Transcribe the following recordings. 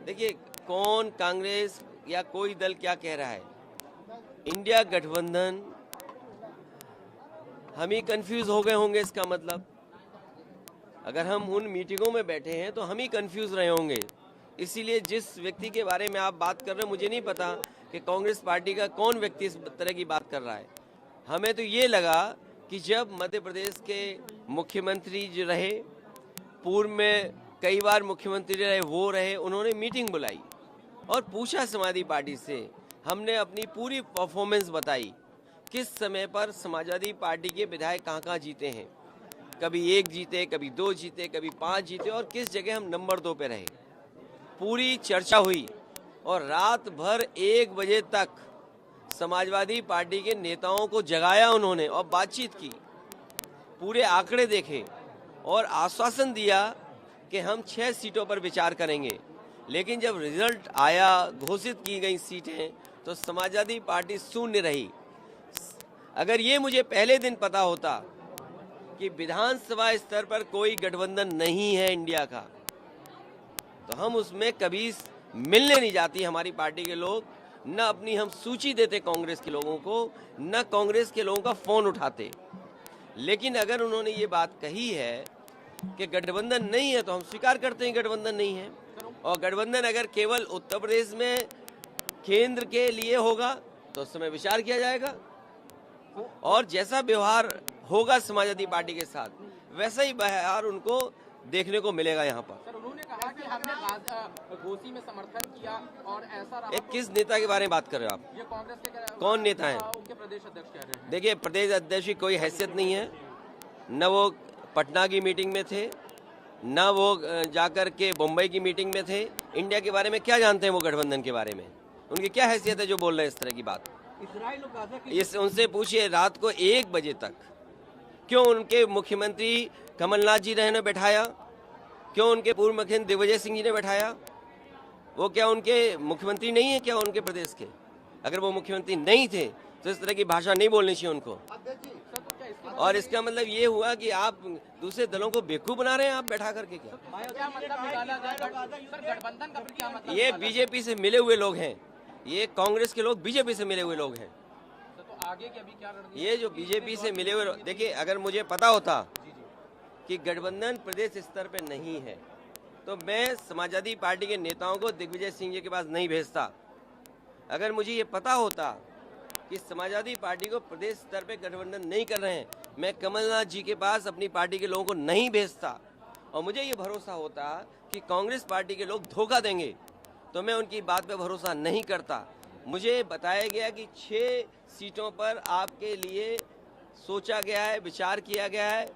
देखिए, कौन कांग्रेस या कोई दल क्या कह रहा है, इंडिया गठबंधन, हम ही कंफ्यूज हो गए होंगे। इसका मतलब अगर हम उन मीटिंगों में बैठे हैं तो हम ही कंफ्यूज रहे होंगे। इसीलिए जिस व्यक्ति के बारे में आप बात कर रहे हैं, मुझे नहीं पता कि कांग्रेस पार्टी का कौन व्यक्ति इस तरह की बात कर रहा है। हमें तो ये लगा कि जब मध्य प्रदेश के मुख्यमंत्री जो रहे, पूर्व में कई बार मुख्यमंत्री रहे, वो रहे, उन्होंने मीटिंग बुलाई और पूछा समाजवादी पार्टी से। हमने अपनी पूरी परफॉर्मेंस बताई, किस समय पर समाजवादी पार्टी के विधायक कहाँ कहाँ जीते हैं, कभी 1 जीते, कभी 2 जीते, कभी 5 जीते, और किस जगह हम नंबर 2 पे रहे। पूरी चर्चा हुई और रात भर 1 बजे तक समाजवादी पार्टी के नेताओं को जगाया उन्होंने और बातचीत की, पूरे आंकड़े देखे और आश्वासन दिया कि हम 6 सीटों पर विचार करेंगे। लेकिन जब रिजल्ट आया, घोषित की गई सीटें, तो समाजवादी पार्टी शून्य रही। अगर ये मुझे पहले दिन पता होता कि विधानसभा स्तर पर कोई गठबंधन नहीं है इंडिया का, तो हम उसमें कभी मिलने नहीं जाती हमारी पार्टी के लोग, न अपनी हम सूची देते कांग्रेस के लोगों को, न कांग्रेस के लोगों का फोन उठाते। लेकिन अगर उन्होंने ये बात कही है कि गठबंधन नहीं है, तो हम स्वीकार करते हैं गठबंधन नहीं है। और गठबंधन अगर केवल उत्तर प्रदेश में केंद्र के लिए होगा तो उस समय विचार किया जाएगा, और जैसा व्यवहार होगा समाजवादी पार्टी के साथ, वैसा ही व्यवहार उनको देखने को मिलेगा यहाँ पर। सर, उन्होंने कहा कि हमने घोसी में समर्थन किया और ऐसा रहा। किस नेता के बारे में बात कर रहे हो आप? ये कांग्रेस के कौन नेता है? उनके प्रदेश अध्यक्ष कह रहे हैं। देखिए, प्रदेश अध्यक्ष की कोई हैसियत नहीं है, न वो पटना की मीटिंग में थे, न वो जाकर के मुंबई की मीटिंग में थे। इंडिया के बारे में क्या जानते हैं वो? गठबंधन के बारे में उनकी क्या हैसियत है जो बोल रहे हैं इस तरह की बात? इस उनसे पूछिए, रात को 1 बजे तक क्यों उनके मुख्यमंत्री कमलनाथ जी ने बैठाया, क्यों उनके पूर्व मुख्यमंत्री दिग्विजय सिंह जी ने बैठाया? वो क्या उनके मुख्यमंत्री नहीं है क्या उनके प्रदेश के? अगर वो मुख्यमंत्री नहीं थे तो इस तरह की भाषा नहीं बोलनी चाहिए उनको। और इसका मतलब ये हुआ कि आप दूसरे दलों को बेवकूफ बना रहे हैं आप बैठा करके। क्या मतलब? ये बीजेपी से मिले हुए लोग हैं, ये कांग्रेस के लोग बीजेपी से मिले हुए लोग हैं। तो आगे की अभी क्या रणनीति? ये जो बीजेपी से मिले हुए, देखिए, अगर मुझे पता होता कि गठबंधन प्रदेश स्तर पे नहीं है तो मैं समाजवादी पार्टी के नेताओं को दिग्विजय सिंह जी के पास नहीं भेजता। अगर मुझे ये पता होता कि समाजवादी पार्टी को प्रदेश स्तर पे गठबंधन नहीं कर रहे हैं, मैं कमलनाथ जी के पास अपनी पार्टी के लोगों को नहीं भेजता। और मुझे ये भरोसा होता कि कांग्रेस पार्टी के लोग धोखा देंगे, तो मैं उनकी बात पे भरोसा नहीं करता। मुझे बताया गया कि 6 सीटों पर आपके लिए सोचा गया है, विचार किया गया है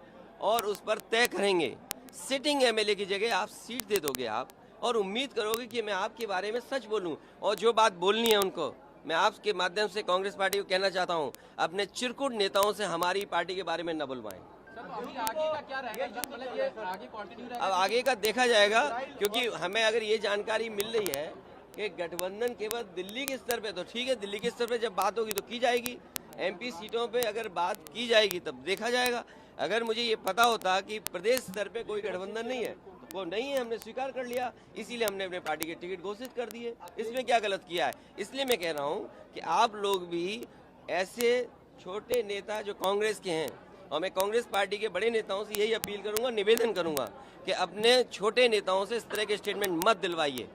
और उस पर तय करेंगे। सिटिंग एमएलए की जगह आप सीट दे दोगे आप, और उम्मीद करोगे कि मैं आपके बारे में सच बोलूं, और जो बात बोलनी है उनको मैं आपके माध्यम से कांग्रेस पार्टी को कहना चाहता हूं, अपने चिरकुट नेताओं से हमारी पार्टी के बारे में न बुलवाएं। अभी आगे का क्या रहेगा? मतलब ये आगे कंटिन्यू रहेगा? अब आगे का देखा जाएगा, क्योंकि हमें अगर ये जानकारी मिल रही है कि गठबंधन केवल दिल्ली के स्तर पे, तो ठीक है, दिल्ली के स्तर पे जब बात होगी तो की जाएगी। एमपी सीटों पे अगर बात की जाएगी तब देखा जाएगा। अगर मुझे ये पता होता कि प्रदेश स्तर पे कोई गठबंधन नहीं है, तो वो नहीं है, हमने स्वीकार कर लिया, इसीलिए हमने अपने पार्टी के टिकट घोषित कर दिए। इसमें क्या गलत किया है? इसलिए मैं कह रहा हूँ कि आप लोग भी ऐसे छोटे नेता जो कांग्रेस के हैं, और मैं कांग्रेस पार्टी के बड़े नेताओं से यही अपील करूंगा, निवेदन करूंगा कि अपने छोटे नेताओं से इस तरह के स्टेटमेंट मत दिलवाइए।